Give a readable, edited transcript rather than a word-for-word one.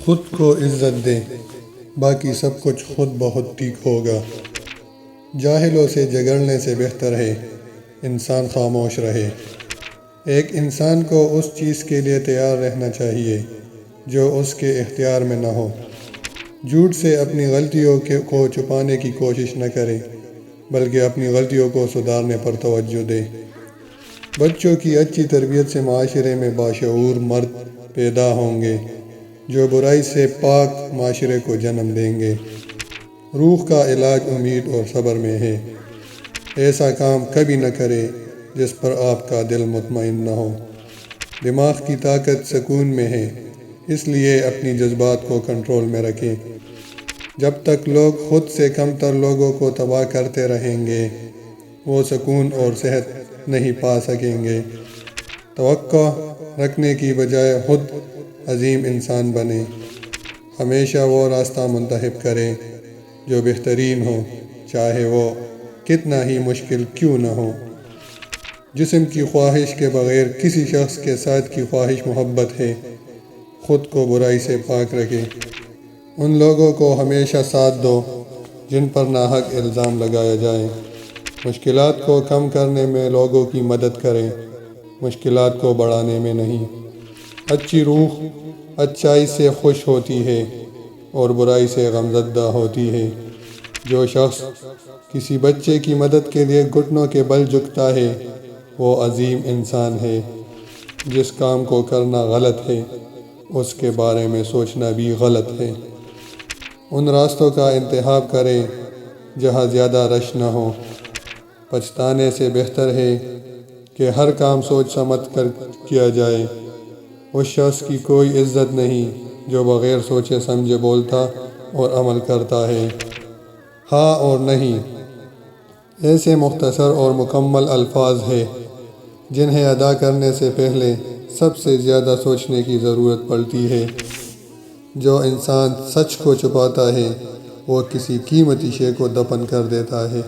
خود کو عزت دیں، باقی سب کچھ خود بخود ٹھیک ہوگا۔ جاہلوں سے جھگڑنے سے بہتر ہے انسان خاموش رہے۔ ایک انسان کو اس چیز کے لیے تیار رہنا چاہیے جو اس کے اختیار میں نہ ہو۔ جھوٹ سے اپنی غلطیوں کو چھپانے کی کوشش نہ کرے، بلکہ اپنی غلطیوں کو سدھارنے پر توجہ دے۔ بچوں کی اچھی تربیت سے معاشرے میں باشعور مرد پیدا ہوں گے جو برائی سے پاک معاشرے کو جنم دیں گے۔ روح کا علاج امید اور صبر میں ہے۔ ایسا کام کبھی نہ کرے جس پر آپ کا دل مطمئن نہ ہو۔ دماغ کی طاقت سکون میں ہے، اس لیے اپنی جذبات کو کنٹرول میں رکھیں۔ جب تک لوگ خود سے کم تر لوگوں کو تباہ کرتے رہیں گے، وہ سکون اور صحت نہیں پا سکیں گے۔ توقع رکھنے کی بجائے خود عظیم انسان بنیں۔ ہمیشہ وہ راستہ منتخب کریں جو بہترین ہو، چاہے وہ کتنا ہی مشکل کیوں نہ ہو۔ جسم کی خواہش کے بغیر کسی شخص کے ساتھ کی خواہش محبت ہے۔ خود کو برائی سے پاک رکھیں۔ ان لوگوں کو ہمیشہ ساتھ دو جن پر ناحق الزام لگایا جائے۔ مشکلات کو کم کرنے میں لوگوں کی مدد کریں، مشکلات کو بڑھانے میں نہیں۔ اچھی روح اچائی سے خوش ہوتی ہے اور برائی سے غمزدہ ہوتی ہے۔ جو شخص کسی بچے کی مدد کے لیے گھٹنوں کے بل جھکتا ہے وہ عظیم انسان ہے۔ جس کام کو کرنا غلط ہے اس کے بارے میں سوچنا بھی غلط ہے۔ ان راستوں کا انتخاب کریں جہاں زیادہ رش نہ ہو۔ پچھتانے سے بہتر ہے کہ ہر کام سوچ سمجھ کر کیا جائے۔ اس شخص کی کوئی عزت نہیں جو بغیر سوچے سمجھے بولتا اور عمل کرتا ہے۔ ہاں اور نہیں ایسے مختصر اور مکمل الفاظ ہیں جنہیں ادا کرنے سے پہلے سب سے زیادہ سوچنے کی ضرورت پڑتی ہے۔ جو انسان سچ کو چھپاتا ہے وہ کسی قیمتی شے کو دفن کر دیتا ہے۔